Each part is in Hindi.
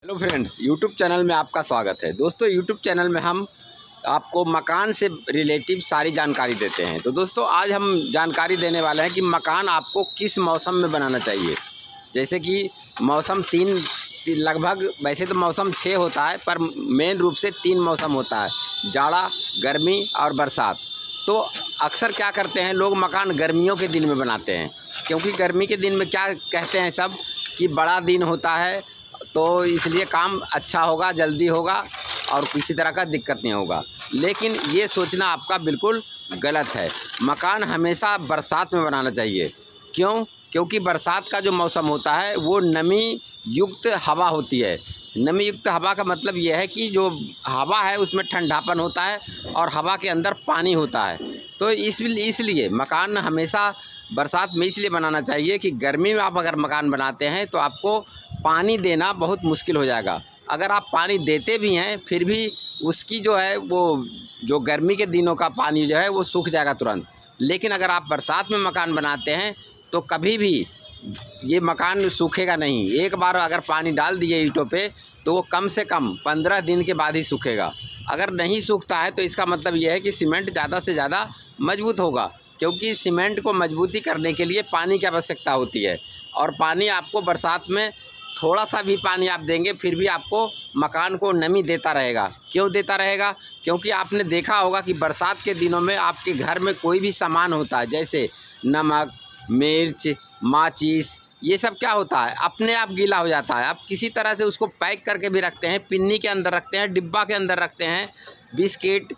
हेलो फ्रेंड्स, यूट्यूब चैनल में आपका स्वागत है। दोस्तों, यूट्यूब चैनल में हम आपको मकान से रिलेटिव सारी जानकारी देते हैं। तो दोस्तों, आज हम जानकारी देने वाले हैं कि मकान आपको किस मौसम में बनाना चाहिए। जैसे कि मौसम लगभग वैसे तो मौसम 6 होता है, पर मेन रूप से 3 मौसम होता है, जाड़ा, गर्मी और बरसात। तो अक्सर क्या करते हैं लोग, मकान गर्मियों के दिन में बनाते हैं, क्योंकि गर्मी के दिन में क्या कहते हैं सब कि बड़ा दिन होता है, तो इसलिए काम अच्छा होगा, जल्दी होगा और किसी तरह का दिक्कत नहीं होगा। लेकिन ये सोचना आपका बिल्कुल गलत है। मकान हमेशा बरसात में बनाना चाहिए। क्यों? क्योंकि बरसात का जो मौसम होता है वो नमी युक्त हवा होती है। नमी युक्त हवा का मतलब ये है कि जो हवा है उसमें ठंडापन होता है और हवा के अंदर पानी होता है। तो इसलिए मकान हमेशा बरसात में इसलिए बनाना चाहिए कि गर्मी में आप अगर मकान बनाते हैं तो आपको पानी देना बहुत मुश्किल हो जाएगा। अगर आप पानी देते भी हैं फिर भी उसकी जो है वो जो गर्मी के दिनों का पानी जो है वो सूख जाएगा तुरंत। लेकिन अगर आप बरसात में मकान बनाते हैं तो कभी भी ये मकान सूखेगा नहीं। एक बार अगर पानी डाल दिए ईंटों पे तो वो कम से कम 15 दिन के बाद ही सूखेगा। अगर नहीं सूखता है तो इसका मतलब ये है कि सीमेंट ज़्यादा से ज़्यादा मजबूत होगा, क्योंकि सीमेंट को मजबूती करने के लिए पानी की आवश्यकता होती है। और पानी आपको बरसात में थोड़ा सा भी पानी आप देंगे फिर भी आपको मकान को नमी देता रहेगा। क्यों देता रहेगा? क्योंकि आपने देखा होगा कि बरसात के दिनों में आपके घर में कोई भी सामान होता है, जैसे नमक, मिर्च, माचिस, ये सब क्या होता है अपने आप गीला हो जाता है। आप किसी तरह से उसको पैक करके भी रखते हैं, पिन्नी के अंदर रखते हैं, डिब्बा के अंदर रखते हैं, बिस्किट,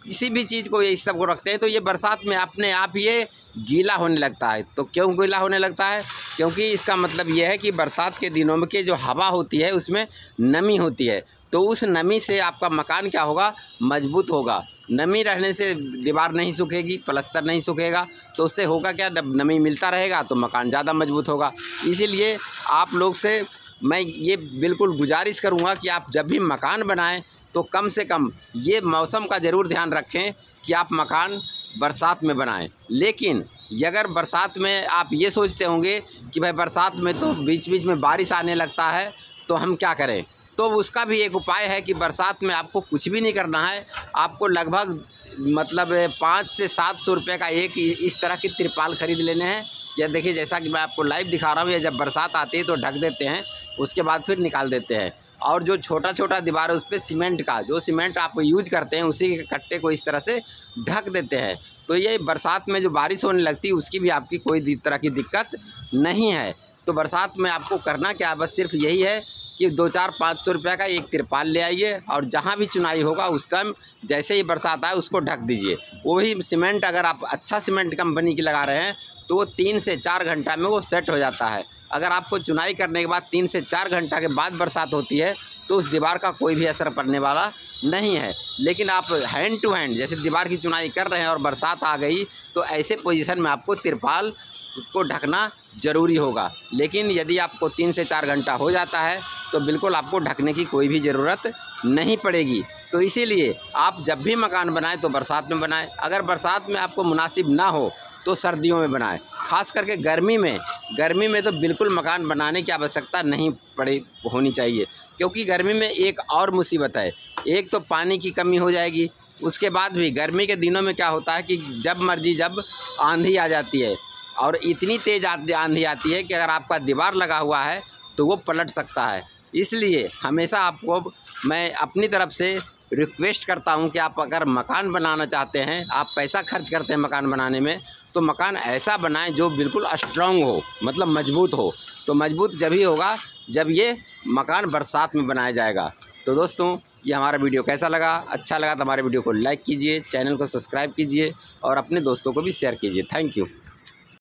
किसी भी चीज़ को ये सब को रखते हैं तो ये बरसात में अपने आप ये गीला होने लगता है। तो क्यों गीला होने लगता है? क्योंकि इसका मतलब ये है कि बरसात के दिनों में के जो हवा होती है उसमें नमी होती है। तो उस नमी से आपका मकान क्या होगा, मजबूत होगा। नमी रहने से दीवार नहीं सूखेगी, प्लास्टर नहीं सूखेगा, तो उससे होगा क्या, जब नमी मिलता रहेगा तो मकान ज़्यादा मजबूत होगा। इसीलिए आप लोग से मैं ये बिल्कुल गुजारिश करूँगा कि आप जब भी मकान बनाएं तो कम से कम ये मौसम का ज़रूर ध्यान रखें कि आप मकान बरसात में बनाएं। लेकिन अगर बरसात में आप ये सोचते होंगे कि भाई बरसात में तो बीच बीच में बारिश आने लगता है तो हम क्या करें, तो उसका भी एक उपाय है कि बरसात में आपको कुछ भी नहीं करना है। आपको लगभग मतलब 500 से 700 रुपये का एक इस तरह की तिरपाल खरीद लेने हैं। या देखिए, जैसा कि मैं आपको लाइव दिखा रहा हूँ, या जब बरसात आती है तो ढक देते हैं, उसके बाद फिर निकाल देते हैं। और जो छोटा छोटा दीवार है उस पर सीमेंट का, जो सीमेंट आप यूज करते हैं उसी के कट्टे को इस तरह से ढक देते हैं। तो ये बरसात में जो बारिश होने लगती है उसकी भी आपकी कोई तरह की दिक्कत नहीं है। तो बरसात में आपको करना क्या, बस सिर्फ यही है कि 200-500 रुपये का एक तिरपाल ले आइए और जहाँ भी चुनाई होगा उस टाइम जैसे ही बरसात आए उसको ढक दीजिए। वही सीमेंट अगर आप अच्छा सीमेंट कंपनी की लगा रहे हैं तो वो 3 से 4 घंटा में वो सेट हो जाता है। अगर आपको चुनाई करने के बाद 3 से 4 घंटा के बाद बरसात होती है तो उस दीवार का कोई भी असर पड़ने वाला नहीं है। लेकिन आप हैंड टू हैंड जैसे दीवार की चुनाई कर रहे हैं और बरसात आ गई तो ऐसे पोजीशन में आपको तिरपाल को ढकना ज़रूरी होगा। लेकिन यदि आपको 3 से 4 घंटा हो जाता है तो बिल्कुल आपको ढकने की कोई भी ज़रूरत नहीं पड़ेगी। तो इसीलिए आप जब भी मकान बनाएं तो बरसात में बनाएं। अगर बरसात में आपको मुनासिब ना हो तो सर्दियों में बनाएं। ख़ास करके गर्मी में तो बिल्कुल मकान बनाने की आवश्यकता नहीं होनी चाहिए, क्योंकि गर्मी में एक और मुसीबत है। एक तो पानी की कमी हो जाएगी, उसके बाद भी गर्मी के दिनों में क्या होता है कि जब मर्जी जब आंधी आ जाती है और इतनी तेज़ आंधी आती है कि अगर आपका दीवार लगा हुआ है तो वो पलट सकता है। इसलिए हमेशा आपको मैं अपनी तरफ से रिक्वेस्ट करता हूं कि आप अगर मकान बनाना चाहते हैं, आप पैसा खर्च करते हैं मकान बनाने में, तो मकान ऐसा बनाएं जो बिल्कुल स्ट्रॉन्ग हो, मतलब मजबूत हो। तो मजबूत जब ही होगा जब ये मकान बरसात में बनाया जाएगा। तो दोस्तों, ये हमारा वीडियो कैसा लगा? अच्छा लगा तो हमारे वीडियो को लाइक कीजिए, चैनल को सब्सक्राइब कीजिए और अपने दोस्तों को भी शेयर कीजिए। Thank you.